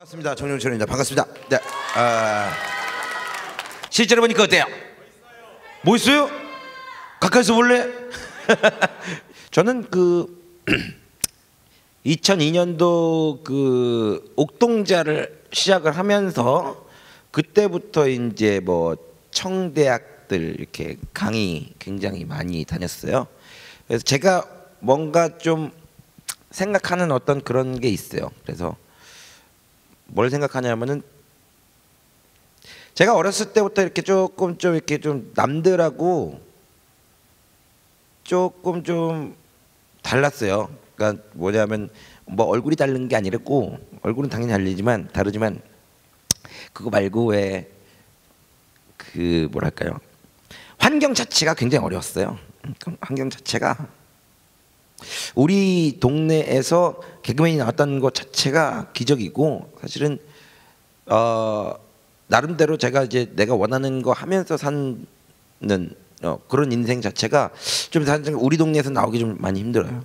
반갑습니다. 정용철입니다. 반갑습니다. 네, 실제로 보니까 어때요? 뭐 있어요? 가까이서 볼래? 저는 2002년도 옥동자를 시작을 하면서 그때부터 이제 뭐 청대학들 이렇게 강의 굉장히 많이 다녔어요. 그래서 제가 뭔가 좀 생각하는 어떤 그런 게 있어요. 그래서 뭘 생각하냐면은 제가 어렸을 때부터 이렇게 조금 좀 이렇게 좀 남들하고 조금 좀 달랐어요. 그러니까 뭐냐면 뭐 얼굴이 다른 게 아니랬고, 얼굴은 당연히 다르지만 그거 말고 왜 뭐랄까요, 환경 자체가 굉장히 어려웠어요. 환경 자체가 우리 동네에서 개그맨이 나왔다는 것 자체가 기적이고, 사실은 나름대로 제가 이제 내가 원하는 거 하면서 사는 그런 인생 자체가 좀 사실 우리 동네에서 나오기 좀 많이 힘들어요.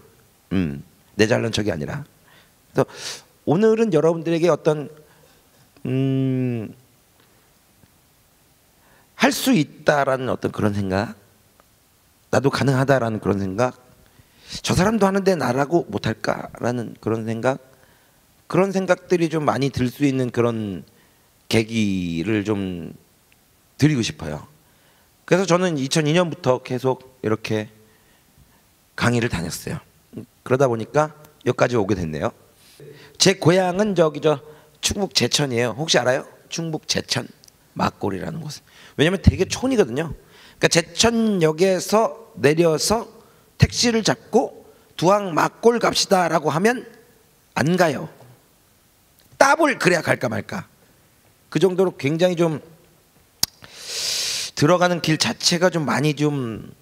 내 잘난 척이 아니라. 그래서 오늘은 여러분들에게 어떤 할 수 있다라는 어떤 그런 생각, 나도 가능하다라는 그런 생각, 저 사람도 하는데 나라고 못할까라는 그런 생각, 그런 생각들이 좀 많이 들 수 있는 그런 계기를 좀 드리고 싶어요. 그래서 저는 2002년부터 계속 이렇게 강의를 다녔어요. 그러다 보니까 여기까지 오게 됐네요. 제 고향은 충북 제천이에요. 혹시 알아요? 충북 제천 막골이라는 곳. 왜냐면 되게 촌이거든요. 그러니까 제천역에서 내려서 택시를 잡고 두항 막골 갑시다라고 하면 안 가요. 따블 그래야 갈까 말까. 그 정도로 굉장히 좀 들어가는 길 자체가 좀 많이 좀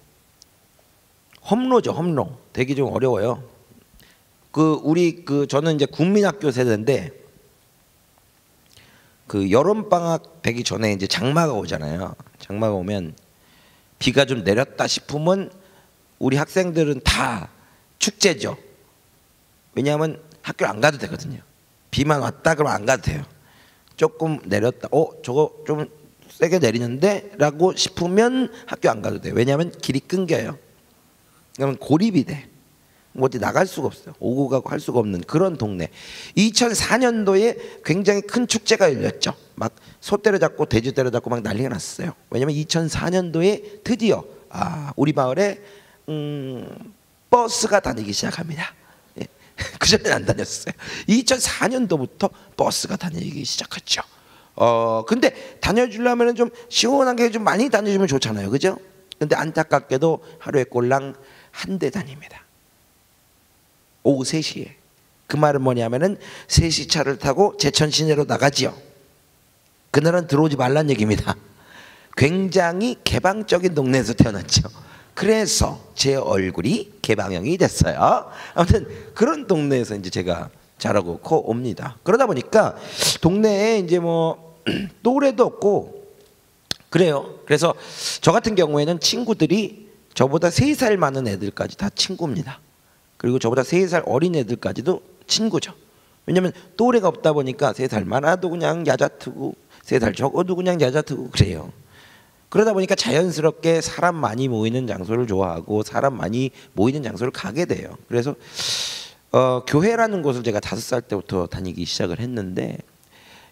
험로죠. 험로. 되게 좀 어려워요. 저는 이제 국민학교 세대인데, 여름 방학 되기 전에 이제 장마가 오잖아요. 장마가 오면 비가 좀 내렸다 싶으면 우리 학생들은 다 축제죠. 왜냐하면 학교 안 가도 되거든요. 비만 왔다 그러면 안 가도 돼요. 조금 내렸다, 저거 좀 세게 내리는데 라고 싶으면 학교 안 가도 돼요. 왜냐하면 길이 끊겨요. 그러면 고립이 돼. 어디 나갈 수가 없어요. 오고 가고 할 수가 없는 그런 동네. 2004년도에 굉장히 큰 축제가 열렸죠. 막 소 때려잡고 돼지 때려잡고 막 난리가 났어요. 왜냐하면 2004년도에 드디어 우리 마을에 버스가 다니기 시작합니다. 예. 그전에는 안 다녔어요. 2004년도부터 버스가 다니기 시작했죠. 근데 다녀주려면 좀 시원하게 좀 많이 다녀주면 좋잖아요. 그죠? 근데 안타깝게도 하루에 꼴랑 한 대 다닙니다. 오후 3시에. 그 말은 뭐냐면은 3시 차를 타고 제천 시내로 나가지요. 그날은 들어오지 말란 얘기입니다. 굉장히 개방적인 동네에서 태어났죠. 그래서 제 얼굴이 개방형이 됐어요. 아무튼 그런 동네에서 이제 제가 자라고 커 옵니다. 그러다 보니까 동네에 이제 뭐 또래도 없고 그래요. 그래서 저 같은 경우에는 친구들이 저보다 3살 많은 애들까지 다 친구입니다. 그리고 저보다 3살 어린 애들까지도 친구죠. 왜냐면 또래가 없다 보니까 3살 많아도 그냥 야자트고 3살 적어도 그냥 야자트고 그래요. 그러다 보니까 자연스럽게 사람 많이 모이는 장소를 좋아하고 사람 많이 모이는 장소를 가게 돼요. 그래서 교회라는 곳을 제가 5살 때부터 다니기 시작을 했는데,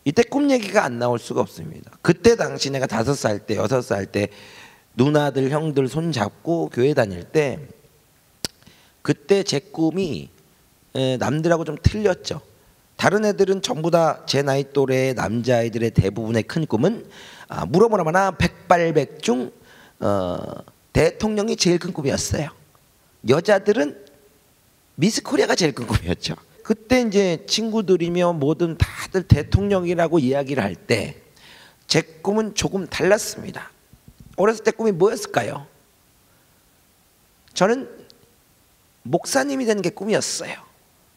이때 꿈 얘기가 안 나올 수가 없습니다. 그때 당시 내가 5살 때 6살 때 누나들 형들 손 잡고 교회 다닐 때, 그때 제 꿈이 남들하고 좀 틀렸죠. 다른 애들은 전부 다 제 나이 또래 남자아이들의 대부분의 큰 꿈은 물어보나 백발백중 대통령이 제일 큰 꿈이었어요. 여자들은 미스 코리아가 제일 큰 꿈이었죠. 그때 이제 친구들이며 뭐든 다들 대통령이라고 이야기를 할 때 제 꿈은 조금 달랐습니다. 어렸을 때 꿈이 뭐였을까요? 저는 목사님이 되는 게 꿈이었어요.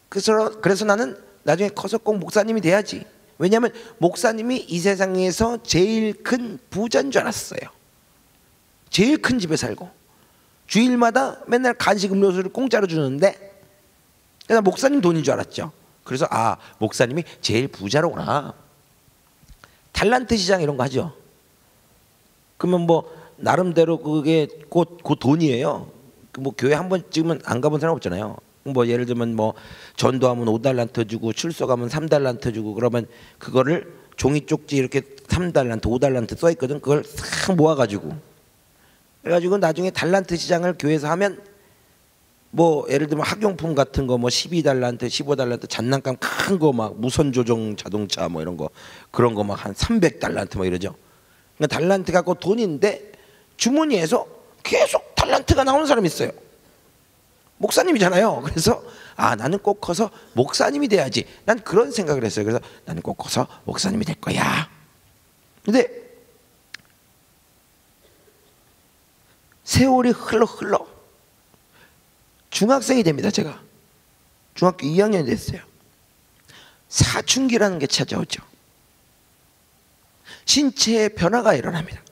그래서 나는 나중에 커서 꼭 목사님이 돼야지. 왜냐하면 목사님이 이 세상에서 제일 큰 부자인 줄 알았어요. 제일 큰 집에 살고 주일마다 맨날 간식 음료수를 공짜로 주는데, 그냥 목사님 돈인 줄 알았죠. 그래서 아, 목사님이 제일 부자로구나. 달란트 시장 이런 거 하죠. 그러면 뭐 나름대로 그게 곧 돈이에요. 뭐 교회 한 번쯤은 안 가본 사람 없잖아요. 뭐 예를 들면 뭐 전도하면 5달란트 주고 출석하면 3달란트 주고, 그러면 그거를 종이 쪽지 이렇게 3달란트 5달란트 써 있거든. 그걸 싹 모아가지고 그래가지고 나중에 달란트 시장을 교회에서 하면 뭐 예를 들면 학용품 같은 거 뭐 12달란트 15달란트 장난감 큰 거 막 무선 조종 자동차 뭐 이런 거 그런 거 막 한 300달란트 뭐 이러죠. 그러니까 달란트 갖고 돈인데 주머니에서 계속 달란트가 나오는 사람이 있어요. 목사님이잖아요. 그래서 아, 나는 꼭 커서 목사님이 돼야지. 난 그런 생각을 했어요. 그래서 나는 꼭 커서 목사님이 될 거야. 근데 세월이 흘러 중학생이 됩니다. 제가 중학교 2학년이 됐어요. 사춘기라는 게 찾아오죠. 신체의 변화가 일어납니다.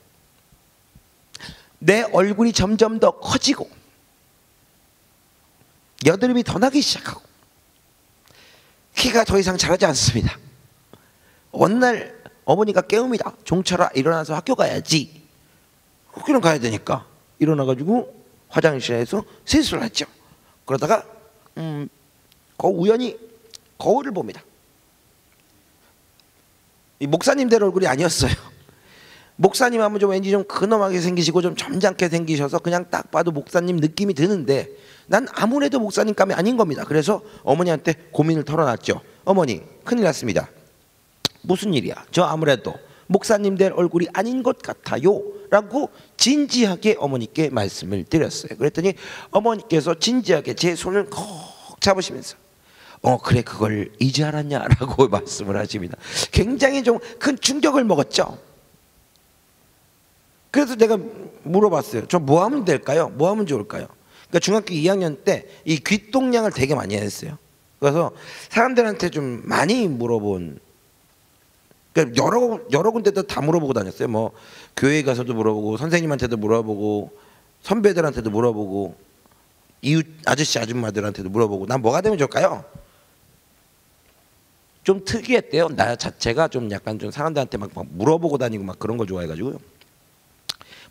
내 얼굴이 점점 더 커지고 여드름이 더 나기 시작하고 키가 더 이상 자라지 않습니다. 어느 날 어머니가 깨웁니다. 종철아, 일어나서 학교 가야지. 학교는 가야 되니까 일어나가지고 화장실에서 세수를 했죠. 그러다가 우연히 거울을 봅니다. 이 목사님들 얼굴이 아니었어요. 목사님 하면 좀 왠지 좀 근엄하게 생기시고 좀 점잖게 생기셔서 그냥 딱 봐도 목사님 느낌이 드는데 난 아무래도 목사님감이 아닌 겁니다. 그래서 어머니한테 고민을 털어놨죠. 어머니, 큰일 났습니다. 무슨 일이야? 저 아무래도 목사님 될 얼굴이 아닌 것 같아요 라고 진지하게 어머니께 말씀을 드렸어요. 그랬더니 어머니께서 진지하게 제 손을 콕 잡으시면서 그래, 그걸 이제 알았냐 라고 말씀을 하십니다. 굉장히 좀 큰 충격을 먹었죠. 그래서 내가 물어봤어요. 저 뭐 하면 될까요? 뭐 하면 좋을까요? 그러니까 중학교 2학년 때 이 귀동냥을 되게 많이 했어요. 그래서 사람들한테 좀 많이 물어본, 그러니까 여러 군데도 다 물어보고 다녔어요. 뭐 교회 가서도 물어보고 선생님한테도 물어보고 선배들한테도 물어보고 이웃 아저씨 아줌마들한테도 물어보고 난 뭐가 되면 좋을까요? 좀 특이했대요. 나 자체가 좀 약간 좀 사람들한테 막 물어보고 다니고 막 그런 거 좋아해가지고요.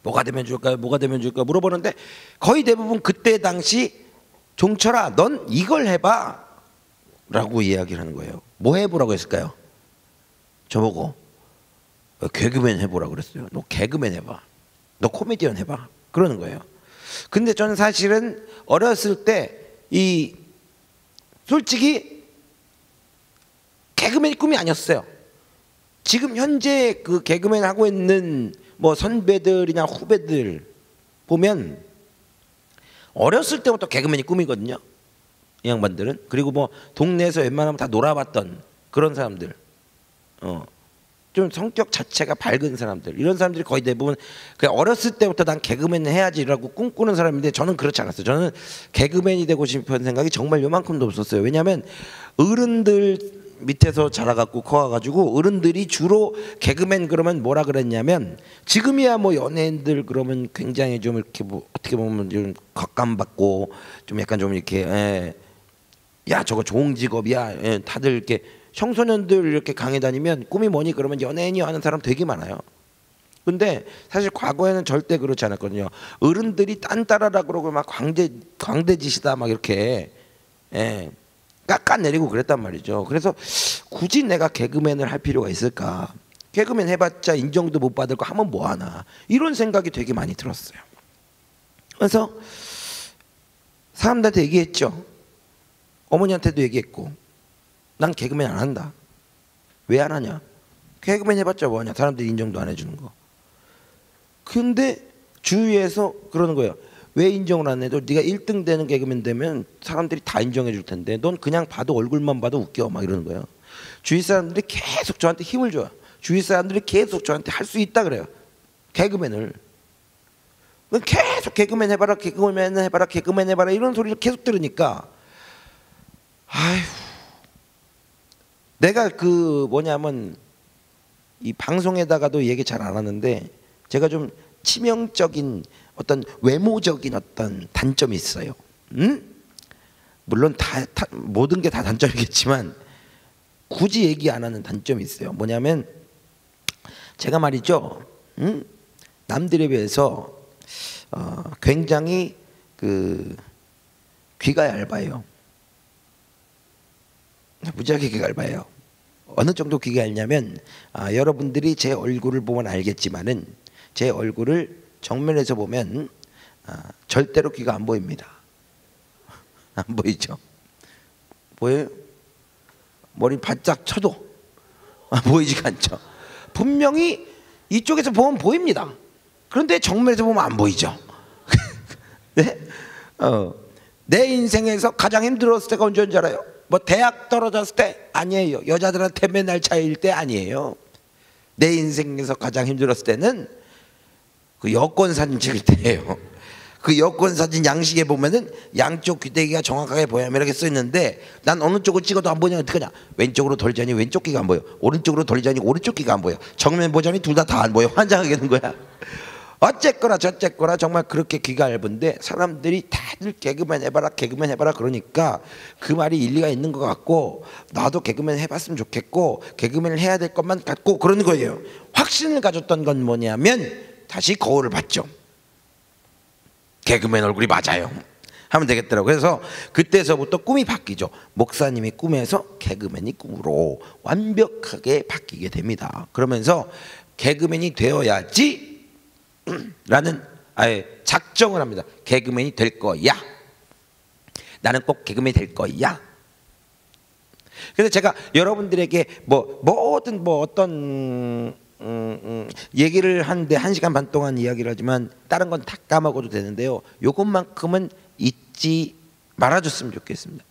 뭐가 되면 좋을까요? 뭐가 되면 좋을까요? 물어보는데 거의 대부분 그때 당시 종철아, 넌 이걸 해봐 라고 이야기를 하는 거예요. 뭐 해보라고 했을까요? 저보고 개그맨 해보라고 그랬어요. 너 개그맨 해봐, 너 코미디언 해봐 그러는 거예요. 근데 저는 사실은 어렸을 때 솔직히 개그맨이 꿈이 아니었어요. 지금 현재 그 개그맨 하고 있는 뭐 선배들이나 후배들 보면 어렸을 때부터 개그맨이 꿈이거든요. 이 양반들은. 그리고 뭐 동네에서 웬만하면 다 놀아봤던 그런 사람들, 좀 성격 자체가 밝은 사람들, 이런 사람들이 거의 대부분 그냥 어렸을 때부터 난 개그맨 해야지라고 꿈꾸는 사람인데 저는 그렇지 않았어요. 저는 개그맨이 되고 싶은 생각이 정말 요만큼도 없었어요. 왜냐하면 어른들 밑에서 자라갖고 커가지고 어른들이 주로 개그맨 그러면 뭐라 그랬냐면, 지금이야 뭐 연예인들 그러면 굉장히 좀 이렇게 뭐 어떻게 보면 좀 격감받고 좀 약간 좀 이렇게 야 저거 좋은 직업이야, 다들 이렇게 청소년들 이렇게 강의 다니면 꿈이 뭐니 그러면 연예인이 하는 사람 되게 많아요. 근데 사실 과거에는 절대 그렇지 않았거든요. 어른들이 딴따라라 그러고 막 광대짓이다 막 이렇게 깎아내리고 그랬단 말이죠. 그래서 굳이 내가 개그맨을 할 필요가 있을까? 개그맨 해봤자 인정도 못 받을 거 하면 뭐하나, 이런 생각이 되게 많이 들었어요. 그래서 사람들한테 얘기했죠. 어머니한테도 얘기했고, 난 개그맨 안 한다. 왜 안 하냐? 개그맨 해봤자 뭐하냐? 사람들이 인정도 안 해주는 거. 근데 주위에서 그러는 거예요. 왜 인정을 안 해도 네가 1등 되는 개그맨 되면 사람들이 다 인정해 줄 텐데 넌 그냥 봐도 얼굴만 봐도 웃겨 막 이러는 거예요. 주위 사람들이 계속 저한테 힘을 줘요. 주위 사람들이 계속 저한테 할 수 있다 그래요. 개그맨을. 계속 개그맨 해봐라, 개그맨 해봐라, 개그맨 해봐라 이런 소리를 계속 들으니까 아휴, 내가 이 방송에다가도 얘기 잘 안 하는데 제가 좀 치명적인 어떤 외모적인 어떤 단점이 있어요. 물론 모든 게 다 단점이겠지만 굳이 얘기 안 하는 단점이 있어요. 뭐냐면 제가 말이죠, 남들에 비해서 굉장히 귀가 얇아요. 무지하게 귀가 얇아요. 어느 정도 귀가 얇냐면 여러분들이 제 얼굴을 보면 알겠지만은 제 얼굴을 정면에서 보면 절대로 귀가 안 보입니다. 안 보이죠? 보여요? 머리 바짝 쳐도 보이지가 않죠. 분명히 이쪽에서 보면 보입니다. 그런데 정면에서 보면 안 보이죠. 네? 내 인생에서 가장 힘들었을 때가 언제인 줄 알아요? 뭐 대학 떨어졌을 때? 아니에요. 여자들한테 맨날 차일 때? 아니에요. 내 인생에서 가장 힘들었을 때는 그 여권 사진 찍을 때예요. 그 여권 사진 양식에 보면은 양쪽 귀때기가 정확하게 보여야 이렇게 써 있는데 난 어느 쪽을 찍어도 안 보냐 어떡하냐. 왼쪽으로 돌자니 왼쪽 귀가 안 보여. 오른쪽으로 돌자니 오른쪽 귀가 안 보여. 정면 보자니 둘 다 안 보여. 환장하게 되는 거야. 어쨌거나 저쨌거나 정말 그렇게 귀가 얇은데 사람들이 다들 개그맨 해봐라 개그맨 해봐라 그러니까 그 말이 일리가 있는 것 같고 나도 개그맨 해봤으면 좋겠고 개그맨을 해야 될 것만 같고 그러는 거예요. 확신을 가졌던 건 뭐냐면 다시 거울을 봤죠. 개그맨 얼굴이 맞아요 하면 되겠더라고요. 그래서 그때서부터 꿈이 바뀌죠. 목사님이 꿈에서 개그맨이 꿈으로 완벽하게 바뀌게 됩니다. 그러면서 개그맨이 되어야지 라는 아예 작정을 합니다. 개그맨이 될 거야. 나는 꼭 개그맨이 될 거야. 그래서 제가 여러분들에게 뭐든 어떤 얘기를 하는데 1시간 반 동안 이야기를 하지만 다른 건 다 까먹어도 되는데요. 요것만큼은 잊지 말아줬으면 좋겠습니다.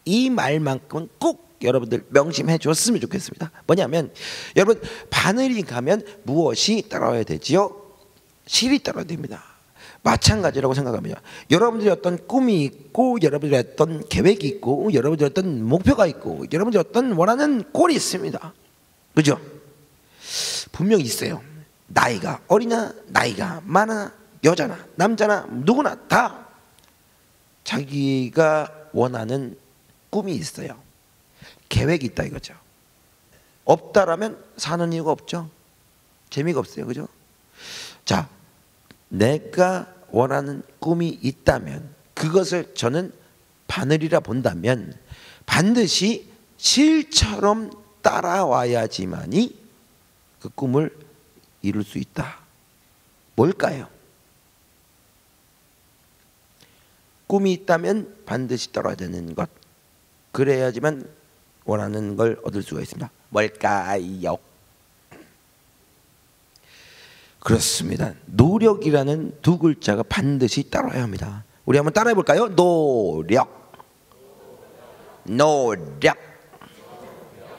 이 말만큼은 꼭 여러분들 명심해 줬으면 좋겠습니다. 뭐냐면 여러분 바늘이 가면 무엇이 따라와야 되지요? 실이 따라야 됩니다. 마찬가지라고 생각합니다. 여러분들이 어떤 꿈이 있고 여러분들이 어떤 계획이 있고 여러분들이 어떤 목표가 있고 여러분들이 어떤 원하는 꼴이 있습니다. 그죠? 분명히 있어요. 나이가 어리나 나이가 많아 여자나 남자나 누구나 다 자기가 원하는 꿈이 있어요. 계획이 있다 이거죠. 없다라면 사는 이유가 없죠. 재미가 없어요. 그죠? 자, 내가 원하는 꿈이 있다면 그것을 저는 바늘이라 본다면 반드시 실처럼 따라와야지만이 그 꿈을 이룰 수 있다. 뭘까요? 꿈이 있다면 반드시 따라와야 되는 것. 그래야지만 원하는 걸 얻을 수가 있습니다. 뭘까요? 그렇습니다. 노력이라는 두 글자가 반드시 따라야 합니다. 우리 한번 따라해 볼까요? 노력. 노력.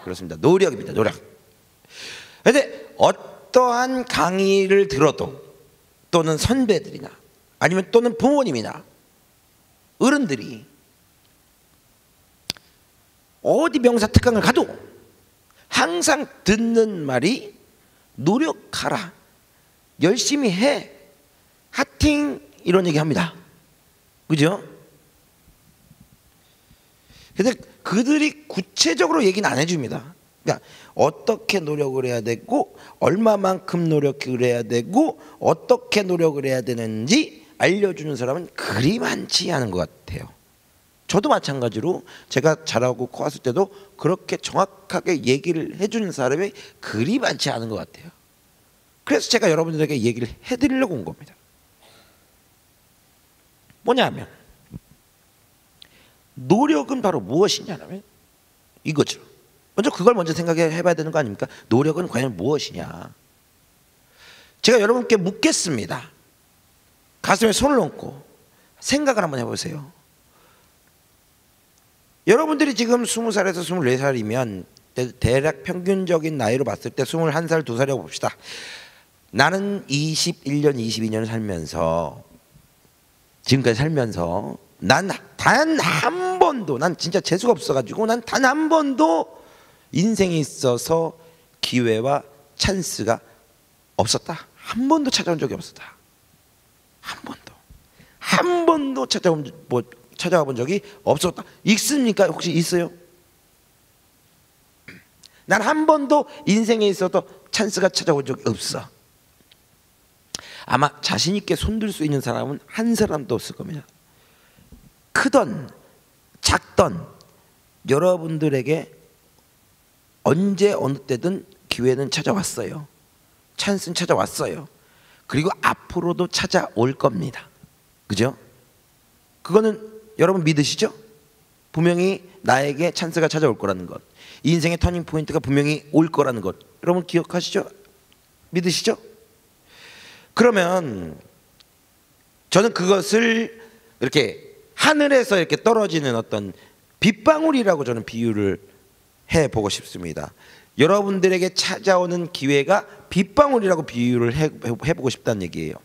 그렇습니다. 노력입니다. 노력. 그런데 어떠한 강의를 들어도 또는 선배들이나 아니면 또는 부모님이나 어른들이 어디 명사특강을 가도 항상 듣는 말이 노력하라. 열심히 해. 하팅 이런 얘기 합니다. 그죠? 근데 그들이 구체적으로 얘기는 안 해줍니다. 그러니까 어떻게 노력을 해야 되고 얼마만큼 노력을 해야 되고 어떻게 노력을 해야 되는지 알려주는 사람은 그리 많지 않은 것 같아요. 저도 마찬가지로 제가 잘하고 커왔을 때도 그렇게 정확하게 얘기를 해주는 사람이 그리 많지 않은 것 같아요. 그래서 제가 여러분들에게 얘기를 해드리려고 온 겁니다. 뭐냐면 노력은 바로 무엇이냐면 이거죠. 먼저 그걸 먼저 생각해 봐야 되는 거 아닙니까? 노력은 과연 무엇이냐? 제가 여러분께 묻겠습니다. 가슴에 손을 얹고 생각을 한번 해보세요. 여러분들이 지금 20살에서 24살이면 대략 평균적인 나이로 봤을 때 21살, 2살이라고 봅시다. 나는 21년, 22년을 살면서 지금까지 살면서 난 단 한 번도 난 진짜 재수가 없어가지고 난 단 한 번도 인생에 있어서 기회와 찬스가 없었다. 한 번도 찾아온 적이 없었다. 한 번도 찾아와 본 적이 없었다. 있습니까? 혹시 있어요? 난 한 번도 인생에 있어도 찬스가 찾아온 적이 없어. 아마 자신 있게 손들 수 있는 사람은 한 사람도 없을 겁니다. 크던 작던 여러분들에게 언제 어느 때든 기회는 찾아왔어요. 찬스는 찾아왔어요. 그리고 앞으로도 찾아올 겁니다. 그죠? 그거는 여러분 믿으시죠? 분명히 나에게 찬스가 찾아올 거라는 것, 인생의 터닝 포인트가 분명히 올 거라는 것, 여러분 기억하시죠? 믿으시죠? 그러면 저는 그것을 이렇게 하늘에서 이렇게 떨어지는 어떤 빗방울이라고 저는 비유를 해보고 싶습니다. 여러분들에게 찾아오는 기회가 빗방울이라고 비유를 해보고 싶다는 얘기예요.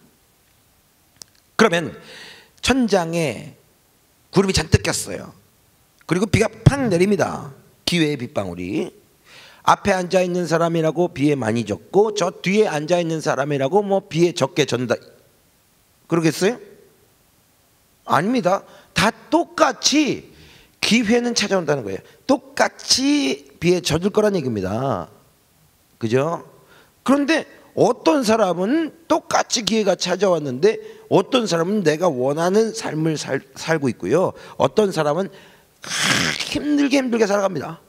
그러면 천장에 구름이 잔뜩 꼈어요. 그리고 비가 팍 내립니다. 기회의 빗방울이. 앞에 앉아있는 사람이라고 비에 많이 젖고 저 뒤에 앉아있는 사람이라고 뭐 비에 적게 젖는다 그러겠어요? 아닙니다. 다 똑같이 기회는 찾아온다는 거예요. 똑같이 비에 젖을 거란 얘기입니다. 그죠? 그런데 어떤 사람은 똑같이 기회가 찾아왔는데 어떤 사람은 내가 원하는 삶을 살고 있고요. 어떤 사람은 힘들게 살아갑니다.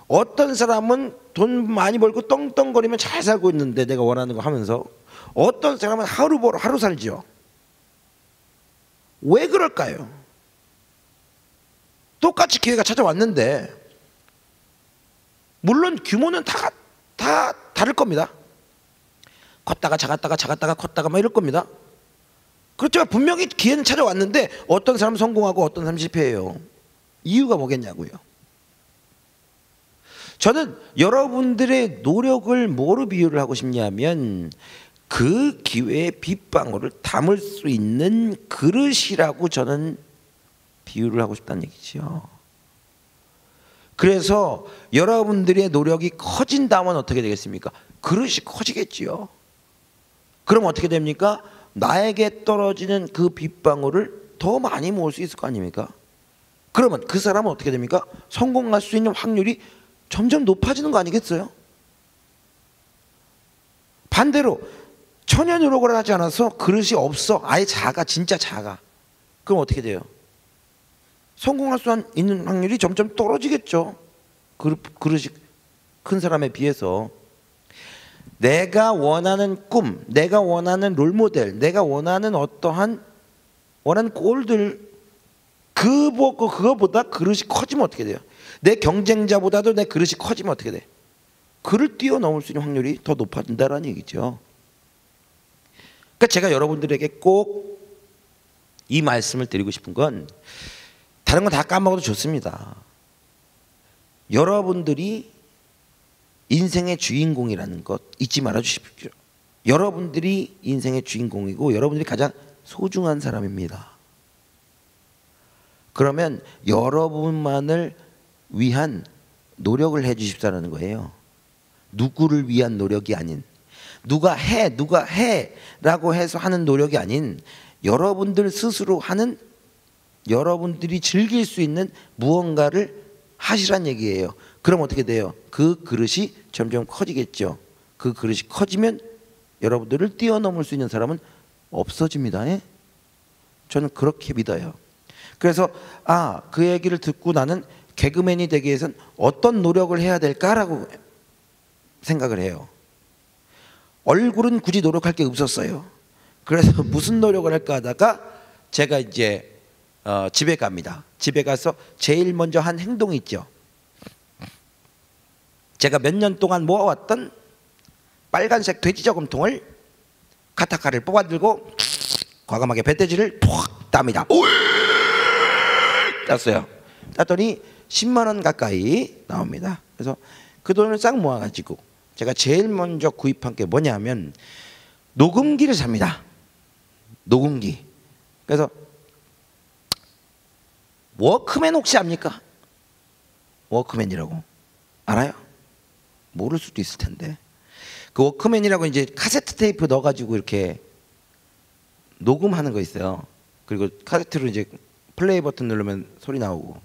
어떤 사람은 돈 많이 벌고 떵떵거리면 잘 살고 있는데 내가 원하는 거 하면서, 어떤 사람은 하루 벌어 하루 살지요. 왜 그럴까요? 똑같이 기회가 찾아왔는데 물론 규모는 다 다를 겁니다. 컸다가 작았다가 컸다가 막 이럴 겁니다. 그렇지만 분명히 기회는 찾아왔는데 어떤 사람은 성공하고 어떤 사람은 실패해요. 이유가 뭐겠냐고요. 저는 여러분들의 노력을 뭐로 비유를 하고 싶냐면 그 기회의 빗방울을 담을 수 있는 그릇이라고 저는 비유를 하고 싶다는 얘기죠. 그래서 여러분들의 노력이 커진다면 어떻게 되겠습니까? 그릇이 커지겠지요. 그럼 어떻게 됩니까? 나에게 떨어지는 그 빗방울을 더 많이 모을 수 있을 거 아닙니까? 그러면 그 사람은 어떻게 됩니까? 성공할 수 있는 확률이 점점 높아지는 거 아니겠어요? 반대로 전혀 노력을 하지 않아서 그릇이 없어, 아예 작아, 진짜 작아. 그럼 어떻게 돼요? 성공할 수 있는 확률이 점점 떨어지겠죠. 그릇이 큰 사람에 비해서. 내가 원하는 꿈, 내가 원하는 롤모델, 내가 원하는 어떠한 원하는 꼴들, 그거보다 그릇이 커지면 어떻게 돼요? 내 경쟁자보다도 내 그릇이 커지면 어떻게 돼? 그를 뛰어넘을 수 있는 확률이 더 높아진다는 얘기죠. 그러니까 제가 여러분들에게 꼭 이 말씀을 드리고 싶은 건, 다른 건 다 까먹어도 좋습니다. 여러분들이 인생의 주인공이라는 것 잊지 말아 주십시오. 여러분들이 인생의 주인공이고 여러분들이 가장 소중한 사람입니다. 그러면 여러분만을 위한 노력을 해 주십사라는 거예요. 누구를 위한 노력이 아닌, 누가 해 라고 해서 하는 노력이 아닌, 여러분들 스스로 하는, 여러분들이 즐길 수 있는 무언가를 하시란 얘기예요. 그럼 어떻게 돼요? 그 그릇이 점점 커지겠죠. 그 그릇이 커지면 여러분들을 뛰어넘을 수 있는 사람은 없어집니다. 예? 저는 그렇게 믿어요. 그래서 그 얘기를 듣고 나는 개그맨이 되기 위해서는 어떤 노력을 해야 될까라고 생각을 해요. 얼굴은 굳이 노력할 게 없었어요. 그래서 무슨 노력을 할까 하다가 제가 이제 집에 갑니다. 집에 가서 제일 먼저 한 행동이 있죠. 제가 몇 년 동안 모아왔던 빨간색 돼지 저금통을 카타카를 뽑아들고 과감하게 배돼지를 푹 땁니다. 땄어요. 땄더니 10만 원 가까이 나옵니다. 그래서 그 돈을 싹 모아가지고 제가 제일 먼저 구입한 게 뭐냐면 녹음기를 삽니다. 녹음기. 그래서 워크맨 혹시 압니까? 워크맨이라고 알아요? 모를 수도 있을 텐데, 그 워크맨이라고 이제 카세트 테이프 넣어가지고 이렇게 녹음하는 거 있어요. 그리고 카세트로 이제 플레이 버튼 누르면 소리 나오고.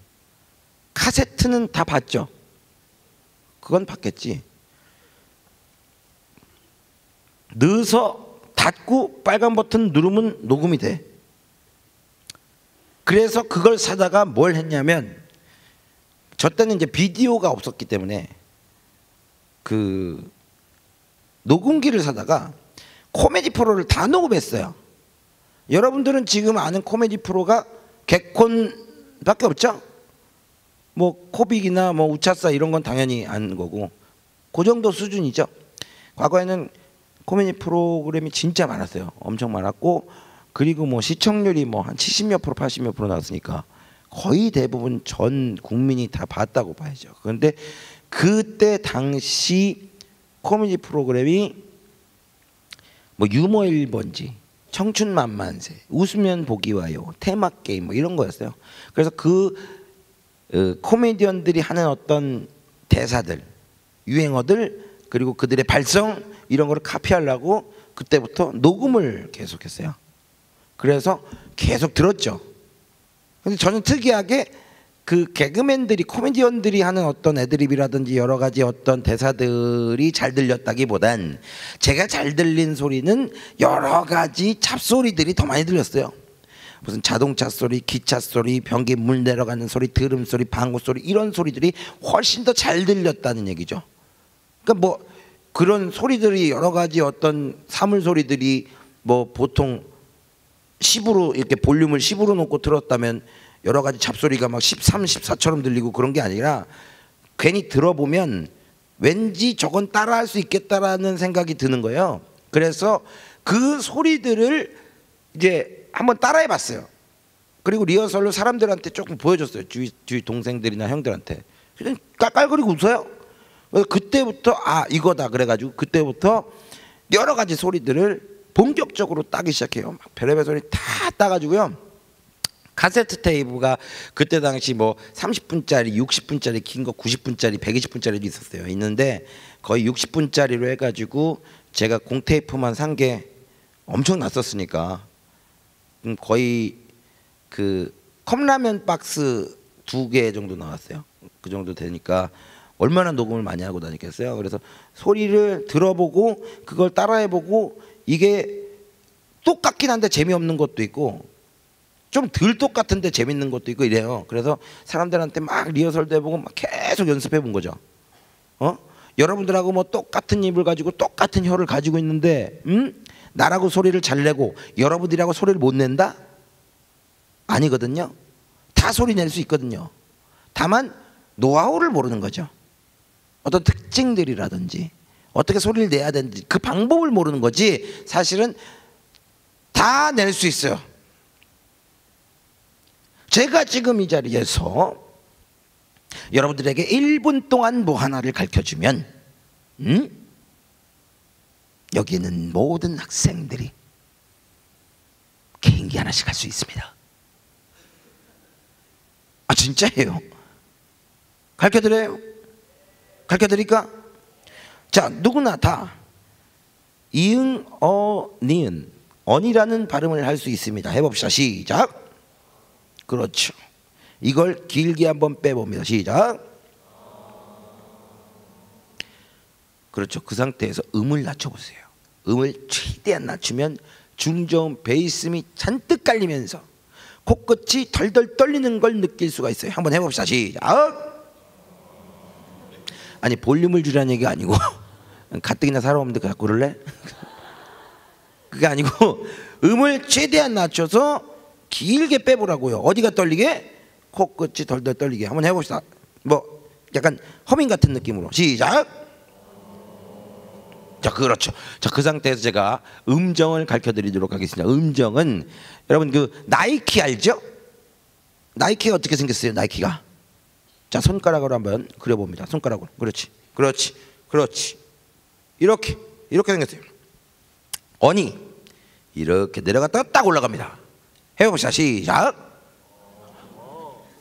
카세트는 다 봤죠? 그건 받겠지. 넣어서 닫고 빨간 버튼 누르면 녹음이 돼. 그래서 그걸 사다가 뭘 했냐면, 저 때는 이제 비디오가 없었기 때문에 그 녹음기를 사다가 코미디 프로를 다 녹음했어요. 여러분들은 지금 아는 코미디 프로가 개콘밖에 없죠? 뭐 코빅이나 뭐 우차싸 이런 건 당연히 아는 거고, 그 정도 수준이죠. 과거에는 코미디 프로그램이 진짜 많았어요. 엄청 많았고, 그리고 뭐 시청률이 뭐 한 70몇 프로 80몇 프로 나왔으니까 거의 대부분 전 국민이 다 봤다고 봐야죠. 그런데 그때 당시 코미디 프로그램이 뭐 유머 1번지, 청춘만만세, 웃으면 보기 와요, 테마 게임 뭐 이런 거였어요. 그래서 그 코미디언들이 하는 어떤 대사들, 유행어들, 그리고 그들의 발성 이런 거를 카피하려고 그때부터 녹음을 계속했어요. 그래서 계속 들었죠. 근데 저는 특이하게 그 개그맨들이, 코미디언들이 하는 어떤 애드립이라든지 여러 가지 어떤 대사들이 잘 들렸다기보단 제가 잘 들린 소리는 여러 가지 잡소리들이 더 많이 들렸어요. 무슨 자동차 소리, 기차 소리, 변기 물 내려가는 소리, 드럼 소리, 방구 소리, 이런 소리들이 훨씬 더 잘 들렸다는 얘기죠. 그러니까 뭐 그런 소리들이 여러 가지 어떤 사물 소리들이 뭐 보통 10으로 이렇게 볼륨을 10으로 놓고 들었다면 여러 가지 잡소리가 막 13, 14처럼 들리고 그런 게 아니라, 괜히 들어보면 왠지 저건 따라할 수 있겠다라는 생각이 드는 거예요. 그래서 그 소리들을 이제 한번 따라해 봤어요. 그리고 리허설로 사람들한테 조금 보여줬어요. 주위 동생들이나 형들한테. 그냥 깔깔거리고 웃어요. 그때부터 아 이거다 그래가지고 그때부터 여러 가지 소리들을 본격적으로 따기 시작해요. 막 별의별 소리 다 따가지고요. 카세트 테이프가 그때 당시 뭐 30분짜리, 60분짜리, 긴 거 90분짜리, 120분짜리도 있었어요. 있는데 거의 60분짜리로 해가지고 제가 공테이프만 산 게 엄청 났었으니까 거의 그 컵라면 박스 2개 정도 나왔어요. 그 정도 되니까 얼마나 녹음을 많이 하고 다녔겠어요. 그래서 소리를 들어보고 그걸 따라해보고, 이게 똑같긴 한데 재미없는 것도 있고 좀 덜 똑같은데 재밌는 것도 있고 이래요. 그래서 사람들한테 막 리허설도 해보고 막 계속 연습해 본 거죠. 여러분들하고 뭐 똑같은 입을 가지고 똑같은 혀를 가지고 있는데 나라고 소리를 잘 내고 여러분들이라고 소리를 못 낸다? 아니거든요. 다 소리 낼 수 있거든요. 다만 노하우를 모르는 거죠. 어떤 특징들이라든지 어떻게 소리를 내야 되는지 그 방법을 모르는 거지, 사실은 다 낼 수 있어요. 제가 지금 이 자리에서 여러분들에게 1분 동안 뭐 하나를 가르쳐주면 여기 있는 모든 학생들이 개인기 하나씩 할 수 있습니다. 아 진짜예요. 가르쳐드려요? 가르쳐드릴까? 자, 누구나 다 이응, 니은, 언이라는 발음을 할 수 있습니다. 해봅시다. 시작. 그렇죠. 이걸 길게 한번 빼봅니다. 시작. 그렇죠. 그 상태에서 음을 낮춰보세요. 음을 최대한 낮추면 중저음 베이스음이 잔뜩 깔리면서 코끝이 덜덜 떨리는 걸 느낄 수가 있어요. 한번 해봅시다. 시작. 아니 볼륨을 줄이라는 얘기가 아니고 가뜩이나 사람 없는데 자꾸 그럴래? 그게 아니고 음을 최대한 낮춰서 길게 빼보라고요. 어디가 떨리게? 코끝이 덜덜 떨리게. 한번 해봅시다. 뭐 약간 허밍 같은 느낌으로. 시작. 자, 그렇죠. 자, 그 상태에서 제가 음정을 가르쳐 드리도록 하겠습니다. 음정은 여러분 그 나이키 알죠? 나이키가 어떻게 생겼어요? 나이키가. 자, 손가락으로 한번 그려봅니다. 손가락으로. 그렇지. 그렇지. 그렇지. 이렇게 생겼어요. 언이 이렇게 내려갔다가 딱 올라갑니다. 해봅시다. 시작.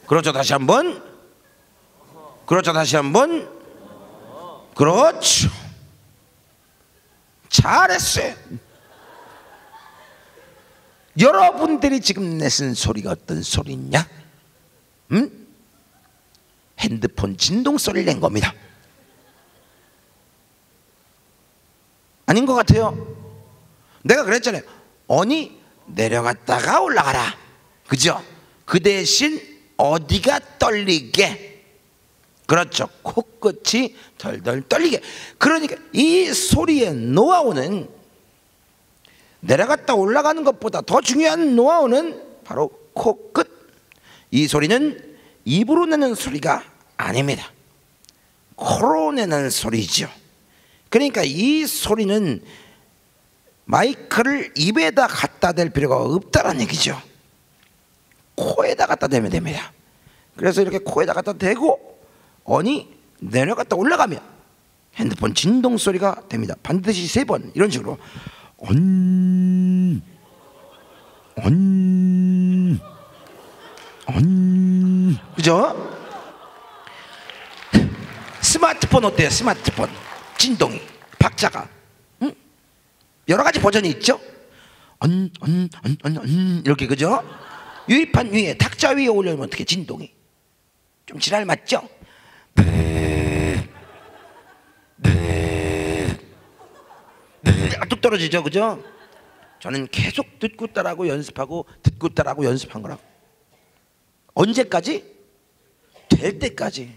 그렇죠. 다시 한번. 그렇죠. 다시 한번. 그렇죠. 잘했어요. 여러분들이 지금 내신 소리가 어떤 소리냐? 핸드폰 진동 소리를 낸 겁니다. 아닌 것 같아요. 내가 그랬잖아요. 언니 내려갔다가 올라가라. 그죠? 그 대신 어디가 떨리게. 그렇죠. 코끝이 덜덜 떨리게. 그러니까 이 소리의 노하우는, 내려갔다 올라가는 것보다 더 중요한 노하우는 바로 코끝. 이 소리는 입으로 내는 소리가 아닙니다. 코로 내는 소리죠. 그러니까 이 소리는 마이크를 입에다 갖다 댈 필요가 없다는 얘기죠. 코에다 갖다 대면 됩니다. 그래서 이렇게 코에다 갖다 대고 언이 내려갔다 올라가면 핸드폰 진동 소리가 됩니다. 반드시 3번 이런 식으로 그죠? 스마트폰 어때요? 스마트폰 진동이 박자가 여러 가지 버전이 있죠. 이렇게, 그죠? 유리판 위에, 탁자 위에 올려놓으면 어떻게 진동이 좀 지랄 맞죠? 뚝 떨어지죠, 그죠? 저는 계속 듣고 따라하고 연습하고 듣고 따라하고 연습한 거라고. 언제까지? 될 때까지.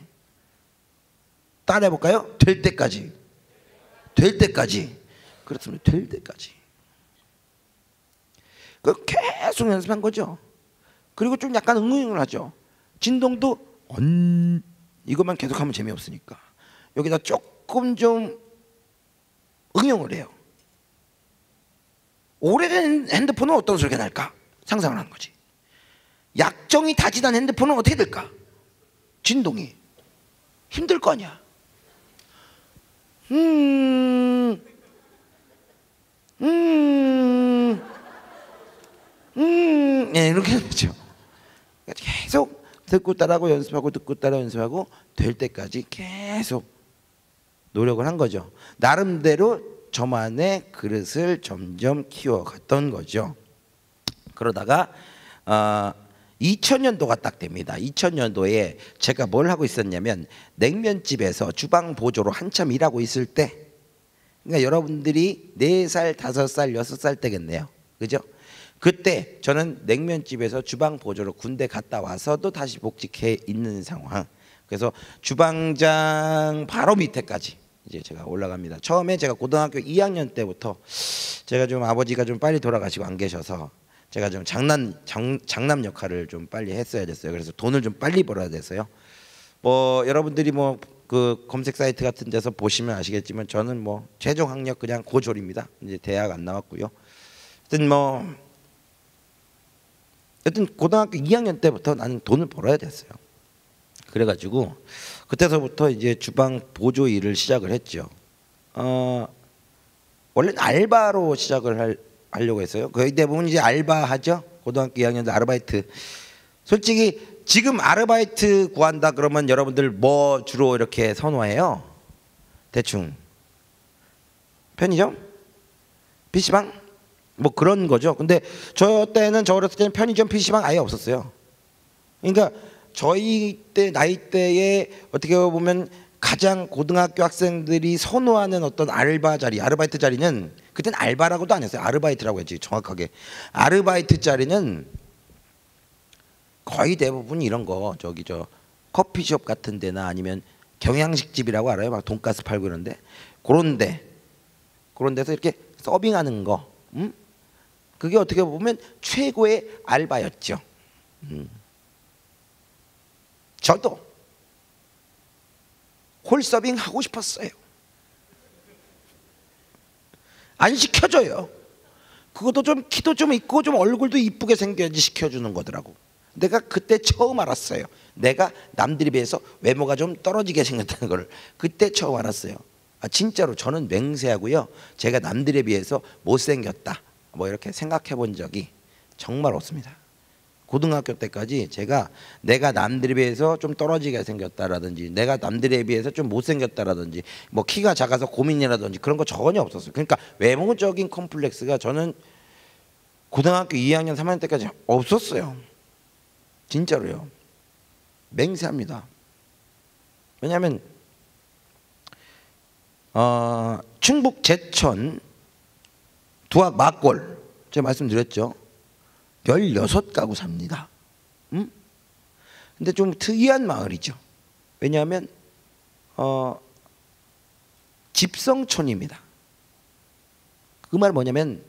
따라해 볼까요? 될 때까지. 될 때까지. 그렇습니다. 될 때까지. 그 계속 연습한 거죠. 그리고 좀 약간 응용을 하죠. 진동도 이것만 계속하면 재미없으니까 여기다 조금 좀 응용을 해요. 오래된 핸드폰은 어떤 소리가 날까? 상상을 하는 거지. 약정이 다지난 핸드폰은 어떻게 될까? 진동이 힘들 거 아니야. 네, 이렇게 되죠. 계속 듣고 따라하고 연습하고 듣고 따라 연습하고 될 때까지 계속 노력을 한 거죠. 나름대로 저만의 그릇을 점점 키워갔던 거죠. 그러다가 2000년도가 딱 됩니다. 2000년도에 제가 뭘 하고 있었냐면 냉면집에서 주방 보조로 한참 일하고 있을 때, 그러니까 여러분들이 4살, 5살, 6살 때겠네요. 그죠? 그때 저는 냉면집에서 주방 보조로 군대 갔다 와서도 다시 복직해 있는 상황. 그래서 주방장 바로 밑에까지 이제 제가 올라갑니다. 처음에 제가 고등학교 2학년 때부터 제가 좀 아버지가 좀 빨리 돌아가시고 안 계셔서 제가 좀 장남 역할을 좀 빨리 했어야 됐어요. 그래서 돈을 좀 빨리 벌어야 됐어요. 뭐 여러분들이 뭐 그 검색 사이트 같은 데서 보시면 아시겠지만 저는 뭐 최종 학력 그냥 고졸입니다. 이제 대학 안 나왔고요. 여튼 고등학교 2학년 때부터 나는 돈을 벌어야 됐어요. 그래가지고 그때서부터 이제 주방 보조 일을 시작을 했죠. 원래는 알바로 시작을 하려고 했어요. 거의 대부분 이제 알바하죠. 고등학교 2학년 때 아르바이트. 솔직히 지금 아르바이트 구한다 그러면 여러분들 뭐 주로 이렇게 선호해요? 대충 편의점? PC방? 뭐 그런 거죠. 근데 저 어렸을 때는 편의점, PC방 아예 없었어요. 그러니까 저희 때 나이대에 어떻게 보면 가장 고등학교 학생들이 선호하는 어떤 알바 자리, 아르바이트 자리는, 그땐 알바라고도 안 했어요. 아르바이트라고 했지, 정확하게. 아르바이트 자리는 거의 대부분 이런 거, 저 커피숍 같은 데나 아니면 경양식집이라고 알아요? 막 돈가스 팔고 이런데, 그런 데서 이렇게 서빙하는 거, 그게 어떻게 보면 최고의 알바였죠. 저도 홀서빙 하고 싶었어요. 안 시켜줘요. 그것도 좀 키도 좀 있고 좀 얼굴도 이쁘게 생겨야지 시켜주는 거더라고. 내가 그때 처음 알았어요. 내가 남들에 비해서 외모가 좀 떨어지게 생겼다는 걸 그때 처음 알았어요. 진짜로 저는 맹세하고요, 제가 남들에 비해서 못생겼다 뭐 이렇게 생각해 본 적이 정말 없습니다. 고등학교 때까지 내가 남들에 비해서 좀 떨어지게 생겼다라든지 내가 남들에 비해서 좀 못생겼다라든지 뭐 키가 작아서 고민이라든지 그런 거 전혀 없었어요. 그러니까 외모적인 컴플렉스가 저는 고등학교 2학년 3학년 때까지 없었어요. 진짜로요. 맹세합니다. 왜냐하면 충북 제천 두악 막골 제가 말씀드렸죠. 16가구 삽니다. 근데 좀 특이한 마을이죠. 왜냐하면 집성촌입니다. 그 말 뭐냐면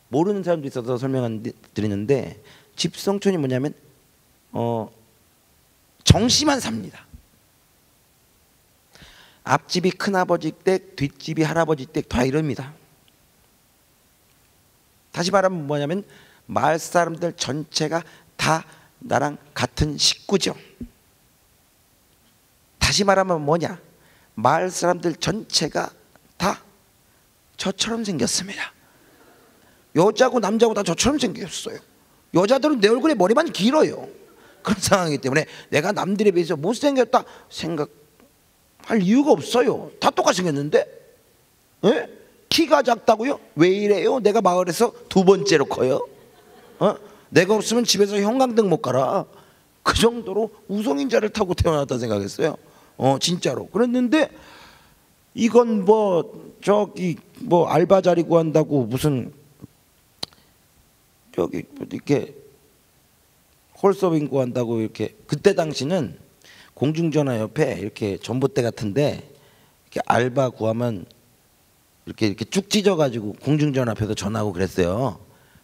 모르는 사람도 있어서 설명드리는데 집성촌이 뭐냐면 정씨만 삽니다. 앞집이 큰아버지 댁, 뒷집이 할아버지 댁 다 이럽니다. 다시 말하면 뭐냐면 마을 사람들 전체가 다 나랑 같은 식구죠. 다시 말하면 뭐냐, 마을 사람들 전체가 다 저처럼 생겼습니다. 여자고 남자고 다 저처럼 생겼어요. 여자들은 내 얼굴에 머리만 길어요. 그런 상황이기 때문에 내가 남들에 비해서 못생겼다 생각할 이유가 없어요. 다 똑같이 생겼는데. 예? 키가 작다고요? 왜 이래요? 내가 마을에서 2번째로 커요. 내가 없으면 집에서 형광등 못 갈아. 그 정도로 우성인자를 타고 태어났다 생각했어요. 진짜로. 그랬는데 이건 뭐 저기 뭐 알바 자리 구한다고 무슨 저기 이렇게 홀서빙 구한다고 이렇게, 그때 당시는 공중전화 옆에 이렇게 전봇대 같은데 이렇게 알바 구하면 이렇게 쭉 찢어가지고 공중전화 앞에서 전화하고 그랬어요.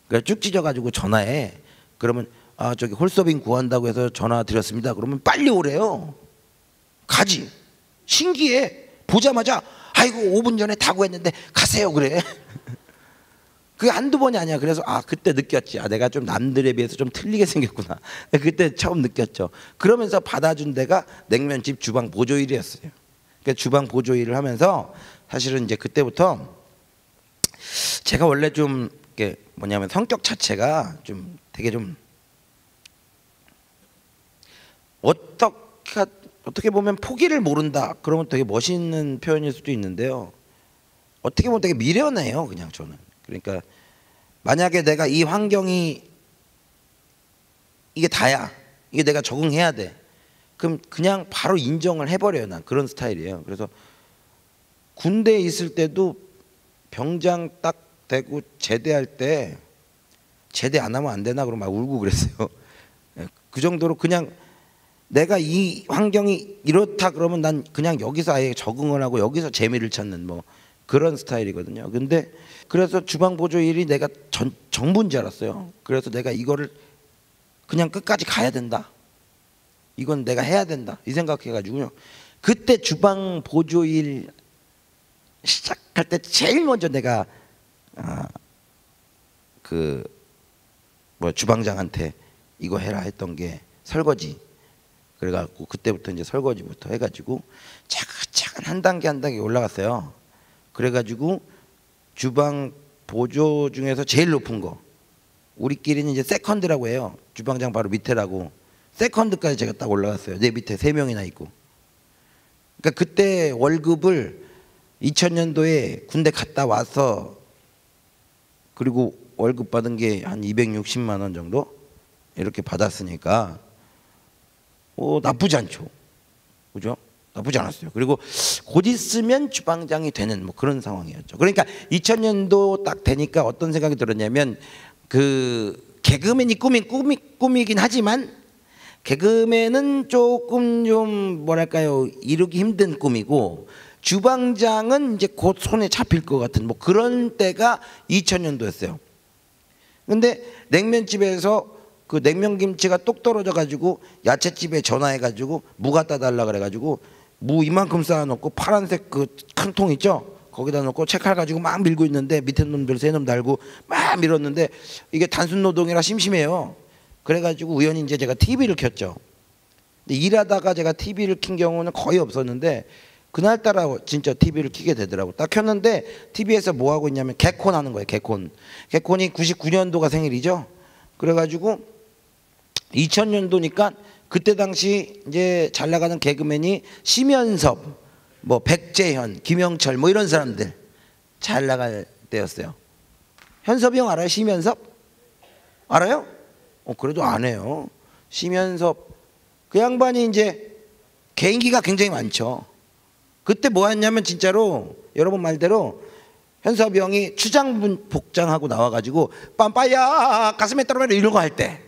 그러니까 쭉 찢어가지고 전화해. 그러면 저기 홀서빙 구한다고 해서 전화 드렸습니다. 그러면 빨리 오래요. 가지. 신기해. 보자마자 아이고 5분 전에 다 구했는데 가세요 그래. 그게 한두 번이 아니야. 그래서 그때 느꼈지. 내가 좀 남들에 비해서 좀 틀리게 생겼구나. 그때 처음 느꼈죠. 그러면서 받아준 데가 냉면집 주방 보조일이었어요. 그러니까 주방 보조일을 하면서 사실은 이제 그때부터 제가 원래 좀 이게 뭐냐면 성격 자체가 좀 되게 좀 어떻게 보면 포기를 모른다 그러면 되게 멋있는 표현일 수도 있는데요. 어떻게 보면 되게 미련해요. 그냥 저는. 그러니까 만약에 내가 이 환경이 이게 다야, 이게 내가 적응해야 돼, 그럼 그냥 바로 인정을 해버려요. 난 그런 스타일이에요. 그래서 군대에 있을 때도 병장 딱 되고 제대할 때 제대 안 하면 안 되나 그러면 막 울고 그랬어요. 그 정도로 그냥 내가 이 환경이 이렇다 그러면 난 그냥 여기서 아예 적응을 하고 여기서 재미를 찾는 뭐 그런 스타일이거든요. 근데 그래서 주방 보조 일이 내가 전부인 줄 알았어요. 그래서 내가 이거를 그냥 끝까지 가야 된다, 이건 내가 해야 된다 이 생각해가지고요. 그때 주방 보조 일 시작할 때 제일 먼저 내가 그 뭐 주방장한테 이거 해라 했던 게 설거지. 그래갖고 그때부터 이제 설거지부터 해가지고 차근차근 한 단계 한 단계 올라갔어요. 그래가지고 주방 보조 중에서 제일 높은 거, 우리끼리는 이제 세컨드라고 해요. 주방장 바로 밑에라고. 세컨드까지 제가 딱 올라갔어요. 내 밑에 3명이나 있고. 그러니까 그때 월급을 2000년도에 군대 갔다 와서 그리고 월급 받은 게 한 260만 원 정도 이렇게 받았으니까 나쁘지 않죠. 그죠? 나쁘지 않았어요. 그리고 곧 있으면 주방장이 되는 뭐 그런 상황이었죠. 그러니까 2000년도 딱 되니까 어떤 생각이 들었냐면 그 개그맨이 꿈이긴 하지만 개그맨은 조금 좀 뭐랄까요, 이루기 힘든 꿈이고 주방장은 이제 곧 손에 잡힐 것 같은 뭐 그런 때가 2000년도였어요. 근데 냉면집에서 그 냉면김치가 똑 떨어져 가지고 야채집에 전화해 가지고 무 갖다 달라 그래 가지고 무 이만큼 쌓아놓고 파란색 그 큰 통 있죠, 거기다 놓고 채칼 가지고 막 밀고 있는데 밑에 놈들 3놈 달고 막 밀었는데 이게 단순 노동이라 심심해요. 그래가지고 우연히 이제 제가 TV를 켰죠. 근데 일하다가 제가 TV를 킨 경우는 거의 없었는데 그날따라 진짜 TV를 켜게 되더라고. 딱 켰는데 TV에서 뭐 하고 있냐면 개콘 하는 거예요. 개콘이 99년도가 생일이죠. 그래가지고 2000년도니까 그때 당시 이제 잘 나가는 개그맨이 심연섭, 뭐 백재현, 김영철 뭐 이런 사람들 잘 나갈 때였어요. 현섭이 형 알아요? 심연섭? 알아요? 그래도 안 해요. 심연섭 그 양반이 이제 개인기가 굉장히 많죠. 그때 뭐 했냐면 진짜로 여러분 말대로 현섭이 형이 추장 복장하고 나와가지고 빰빠야 가슴에 떨어져 이런 거 할 때,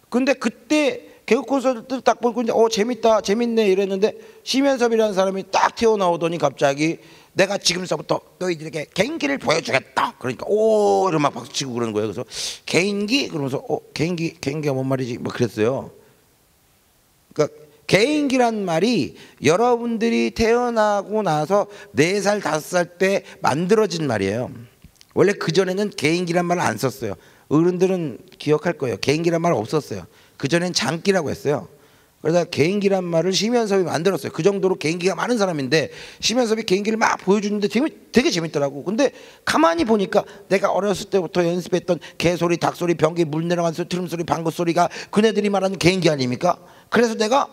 근데 그때 개그 콘서트 딱 보고 이제 재밌다 재밌네 이랬는데 심현섭이라는 사람이 딱 튀어나오더니 갑자기 내가 지금서부터 너희들에게 개인기를 보여주겠다 그러니까 오 이러면 막 박수치고 그러는 거예요. 그래서 개인기 그러면서 개인기가 뭔 말이지 뭐 그랬어요. 그러니까 개인기란 말이 여러분들이 태어나고 나서 4살 5살 때 만들어진 말이에요. 원래 그전에는 개인기란 말을 안 썼어요. 어른들은 기억할 거예요. 개인기란 말 없었어요. 그전엔 장기라고 했어요. 그러다 개인기란 말을 심현섭이 만들었어요. 그 정도로 개인기가 많은 사람인데 심현섭이 개인기를 막 보여주는데 되게 재밌더라고. 근데 가만히 보니까 내가 어렸을 때부터 연습했던 개소리, 닭소리, 변기, 물 내려가는 소리, 트름소리, 방구소리가 그네들이 말하는 개인기 아닙니까? 그래서 내가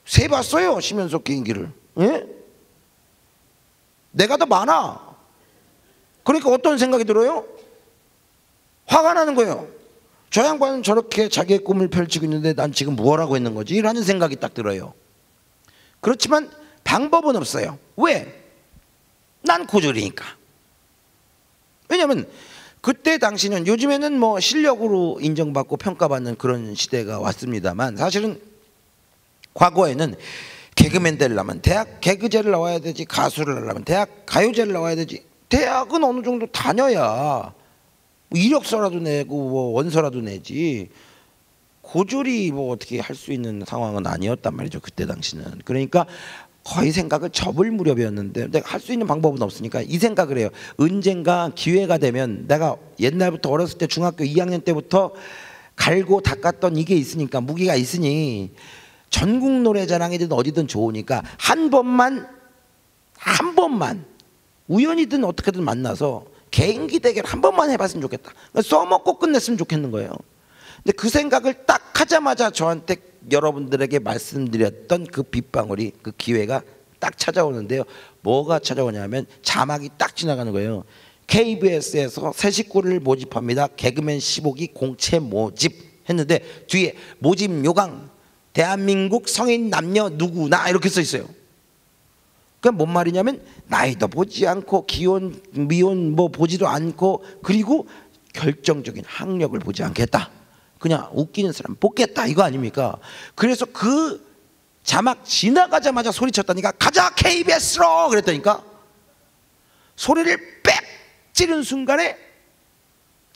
세봤어요. 심현섭 개인기를. 예? 내가 더 많아. 그러니까 어떤 생각이 들어요? 화가 나는 거예요. 저 양반은 저렇게 자기의 꿈을 펼치고 있는데 난 지금 뭘 하고 있는 거지? 라는 생각이 딱 들어요. 그렇지만 방법은 없어요. 왜? 난 고졸이니까. 왜냐하면 그때 당시는, 요즘에는 뭐 실력으로 인정받고 평가받는 그런 시대가 왔습니다만, 사실은 과거에는 개그맨 되려면 대학 개그제를 나와야 되지, 가수를 하려면 대학 가요제를 나와야 되지. 대학은 어느 정도 다녀야 이력서라도 내고 뭐 원서라도 내지, 고졸이 뭐 어떻게 할 수 있는 상황은 아니었단 말이죠, 그때 당시는. 그러니까 거의 생각을 접을 무렵이었는데 내가 할 수 있는 방법은 없으니까 이 생각을 해요. 언젠가 기회가 되면, 내가 옛날부터 어렸을 때 중학교 2학년 때부터 갈고 닦았던 이게 있으니까, 무기가 있으니, 전국 노래자랑이든 어디든 좋으니까 한 번만 우연이든 어떻게든 만나서 개인기 대결 한 번만 해봤으면 좋겠다. 써먹고 끝냈으면 좋겠는 거예요. 근데 그 생각을 딱 하자마자 저한테 여러분들에게 말씀드렸던 그 빗방울이, 그 기회가 딱 찾아오는데요. 뭐가 찾아오냐면 자막이 딱 지나가는 거예요. KBS에서 새 식구를 모집합니다. 개그맨 15기 공채 모집 했는데 뒤에 모집 요강 대한민국 성인 남녀 누구나 이렇게 써 있어요. 그러니까 뭔 말이냐면 나이도 보지 않고 기혼 미혼 뭐 보지도 않고, 그리고 결정적인 학력을 보지 않겠다. 그냥 웃기는 사람 뽑겠다, 이거 아닙니까? 그래서 그 자막 지나가자마자 소리쳤다니까, 가자 KBS로 그랬다니까. 소리를 빽 찌른 순간에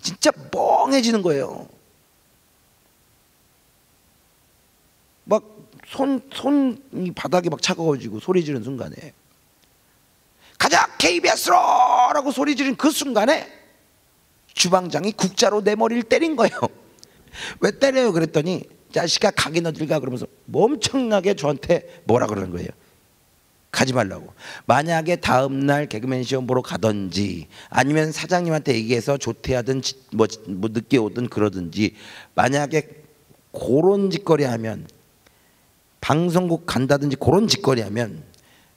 진짜 멍해지는 거예요. 막 손이 바닥이 막 차가워지고 소리 지르는 순간에, 가자 KBS로 라고 소리 지른 그 순간에 주방장이 국자로 내 머리를 때린 거예요. 왜 때려요? 그랬더니 자식아 가긴 어딜 가 그러면서 엄청나게 저한테 뭐라 그러는 거예요. 가지 말라고. 만약에 다음날 개그맨 시험 보러 가든지 아니면 사장님한테 얘기해서 조퇴하든 뭐 늦게 오든 그러든지, 만약에 그런 짓거리 하면, 방송국 간다든지 그런 짓거리 하면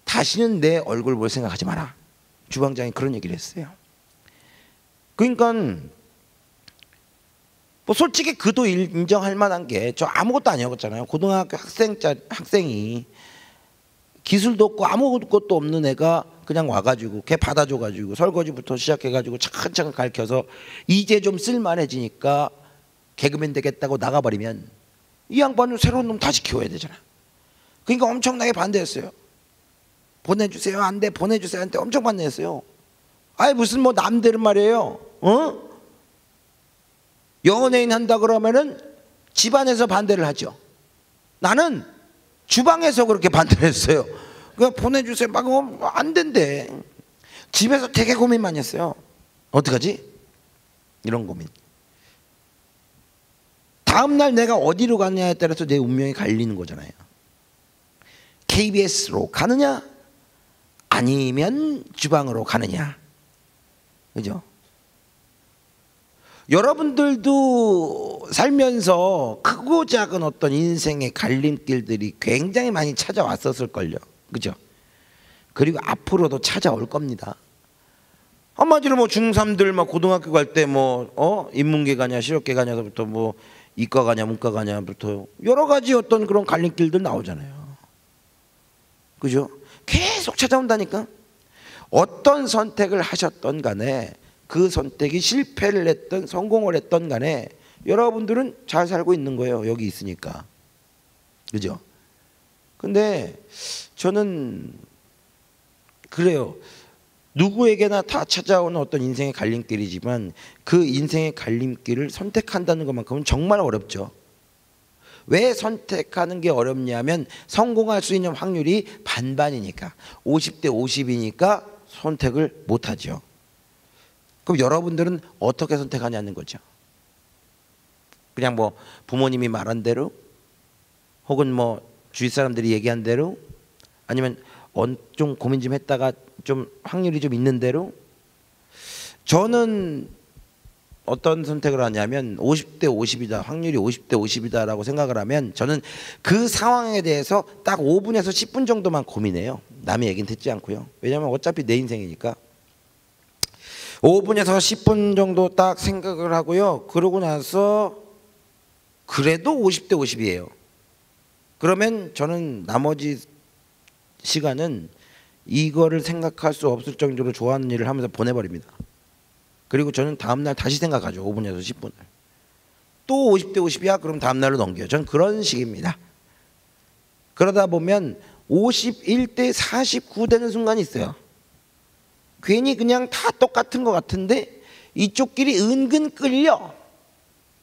다시는 내 얼굴 볼 생각하지 마라. 주방장이 그런 얘기를 했어요. 그러니까 뭐 솔직히 그도 인정할 만한 게, 저 아무것도 아니었잖아요. 고등학교 학생이 기술도 없고 아무것도 없는 애가 그냥 와가지고 걔 받아줘가지고 설거지부터 시작해가지고 차근차근 가르쳐서 이제 좀 쓸만해지니까 개그맨 되겠다고 나가버리면 이 양반은 새로운 놈 다시 키워야 되잖아. 그러니까 엄청나게 반대했어요. 보내주세요 안 돼, 보내주세요 안 돼, 엄청 반대했어요. 아니 무슨 뭐 남대로 말이에요. 연예인 한다 그러면은 집안에서 반대를 하죠. 나는 주방에서 그렇게 반대를 했어요. 그냥 보내주세요 막 안 된대. 집에서 되게 고민 많이 했어요. 어떡하지? 이런 고민. 다음날 내가 어디로 가느냐에 따라서 내 운명이 갈리는 거잖아요. KBS로 가느냐 아니면 주방으로 가느냐, 그죠? 여러분들도 살면서 크고 작은 어떤 인생의 갈림길들이 굉장히 많이 찾아왔었을걸요, 그죠? 그리고 앞으로도 찾아올 겁니다. 한마디로 뭐 중3들 막 고등학교 갈 때 뭐 인문계 가냐 실업계 가냐부터 뭐 이과 가냐 문과 가냐부터 여러 가지 어떤 그런 갈림길들 나오잖아요, 그죠? 계속 찾아온다니까. 어떤 선택을 하셨던 간에 그 선택이 실패를 했던 성공을 했던 간에 여러분들은 잘 살고 있는 거예요. 여기 있으니까. 그죠? 근데 저는 그래요. 누구에게나 다 찾아오는 어떤 인생의 갈림길이지만 그 인생의 갈림길을 선택한다는 것만큼은 정말 어렵죠. 왜 선택하는 게 어렵냐면 성공할 수 있는 확률이 반반이니까, 50대 50이니까 선택을 못하죠. 그럼 여러분들은 어떻게 선택하냐는 거죠. 그냥 뭐 부모님이 말한 대로, 혹은 뭐 주위 사람들이 얘기한 대로, 아니면 좀 고민 좀 했다가 좀 확률이 좀 있는 대로. 저는 어떤 선택을 하냐면 50대 50이다, 확률이 50대 50이다 라고 생각을 하면 저는 그 상황에 대해서 딱 5분에서 10분 정도만 고민해요. 남의 얘기는 듣지 않고요. 왜냐하면 어차피 내 인생이니까. 5분에서 10분 정도 딱 생각을 하고요. 그러고 나서 그래도 50대 50이에요. 그러면 저는 나머지 시간은 이거를 생각할 수 없을 정도로 좋아하는 일을 하면서 보내버립니다. 그리고 저는 다음날 다시 생각하죠. 5분에서 10분을. 또 50대 50이야? 그럼 다음날로 넘겨요. 저는 그런 식입니다. 그러다 보면 51대 49 되는 순간이 있어요. 괜히 그냥 다 똑같은 것 같은데 이쪽 길이 은근 끌려.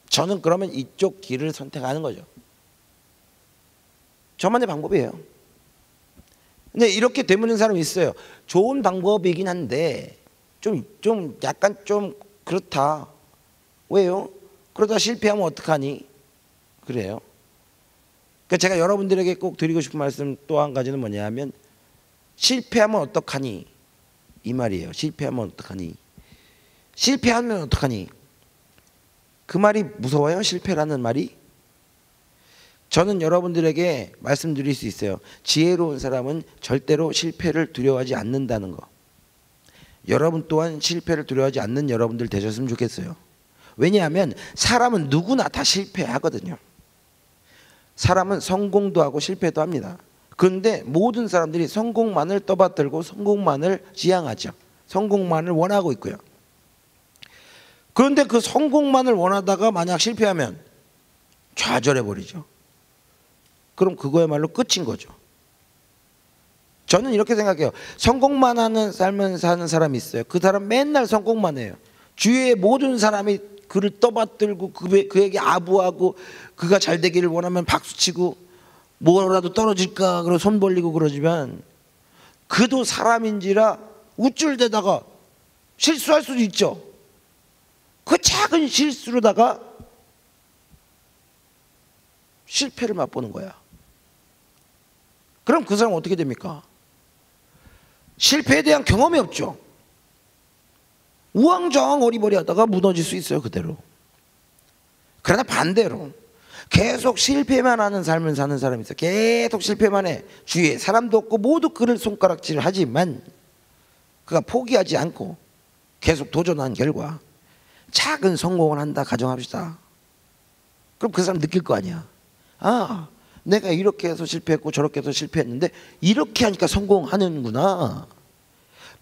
저는 그러면 이쪽 길을 선택하는 거죠. 저만의 방법이에요. 근데 이렇게 되묻는 사람이 있어요. 좋은 방법이긴 한데 좀 약간 좀 그렇다. 왜요? 그러다 실패하면 어떡하니? 그래요. 그러니까 제가 여러분들에게 꼭 드리고 싶은 말씀 또 한 가지는 뭐냐면, 실패하면 어떡하니? 이 말이에요. 실패하면 어떡하니? 실패하면 어떡하니? 그 말이 무서워요? 실패라는 말이? 저는 여러분들에게 말씀드릴 수 있어요. 지혜로운 사람은 절대로 실패를 두려워하지 않는다는 거. 여러분 또한 실패를 두려워하지 않는 여러분들 되셨으면 좋겠어요. 왜냐하면 사람은 누구나 다 실패하거든요. 사람은 성공도 하고 실패도 합니다. 그런데 모든 사람들이 성공만을 떠받들고 성공만을 지향하죠. 성공만을 원하고 있고요. 그런데 그 성공만을 원하다가 만약 실패하면 좌절해버리죠. 그럼 그거야말로 끝인 거죠. 저는 이렇게 생각해요. 성공만 하는 삶을 사는 사람이 있어요. 그 사람 맨날 성공만 해요. 주위의 모든 사람이 그를 떠받들고 그에게 아부하고 그가 잘 되기를 원하면 박수치고 뭐라도 떨어질까 그러고 손 벌리고 그러지만, 그도 사람인지라 우쭐대다가 실수할 수도 있죠. 그 작은 실수로다가 실패를 맛보는 거야. 그럼 그 사람 어떻게 됩니까? 실패에 대한 경험이 없죠. 우왕좌왕 어리버리하다가 무너질 수 있어요, 그대로. 그러나 반대로 계속 실패만 하는 삶을 사는 사람이 있어요. 계속 실패만 해. 주위에 사람도 없고 모두 그를 손가락질을 하지만 그가 포기하지 않고 계속 도전한 결과 작은 성공을 한다 가정합시다. 그럼 그 사람 느낄 거 아니야. 아, 내가 이렇게 해서 실패했고 저렇게 해서 실패했는데 이렇게 하니까 성공하는구나.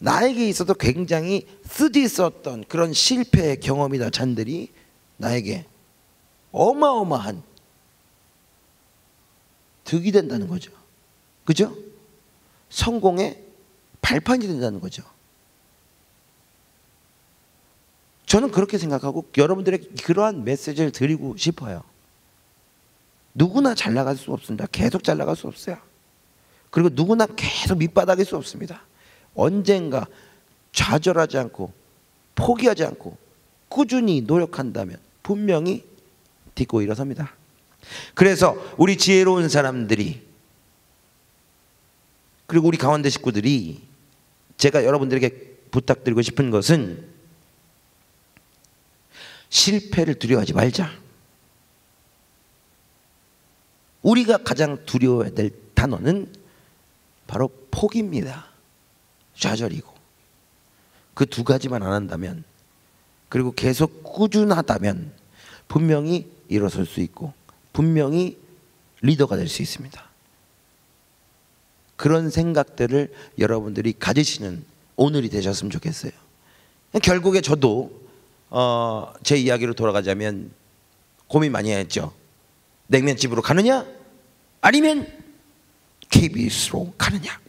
나에게 있어도 굉장히 쓰디썼던 그런 실패의 경험이다 잔들이 나에게 어마어마한 득이 된다는 거죠. 그죠? 성공의 발판이 된다는 거죠. 저는 그렇게 생각하고 여러분들에게 그러한 메시지를 드리고 싶어요. 누구나 잘 나갈 수 없습니다. 계속 잘 나갈 수 없어요. 그리고 누구나 계속 밑바닥일 수 없습니다. 언젠가 좌절하지 않고 포기하지 않고 꾸준히 노력한다면 분명히 딛고 일어섭니다. 그래서 우리 지혜로운 사람들이, 그리고 우리 가운데 식구들이, 제가 여러분들에게 부탁드리고 싶은 것은 실패를 두려워하지 말자. 우리가 가장 두려워해야 될 단어는 바로 포기입니다. 좌절이고. 그 두 가지만 안 한다면, 그리고 계속 꾸준하다면 분명히 일어설 수 있고 분명히 리더가 될 수 있습니다. 그런 생각들을 여러분들이 가지시는 오늘이 되셨으면 좋겠어요. 결국에 저도 제 이야기로 돌아가자면 고민 많이 했죠. 냉면집으로 가느냐 아니면 KBS로 가느냐.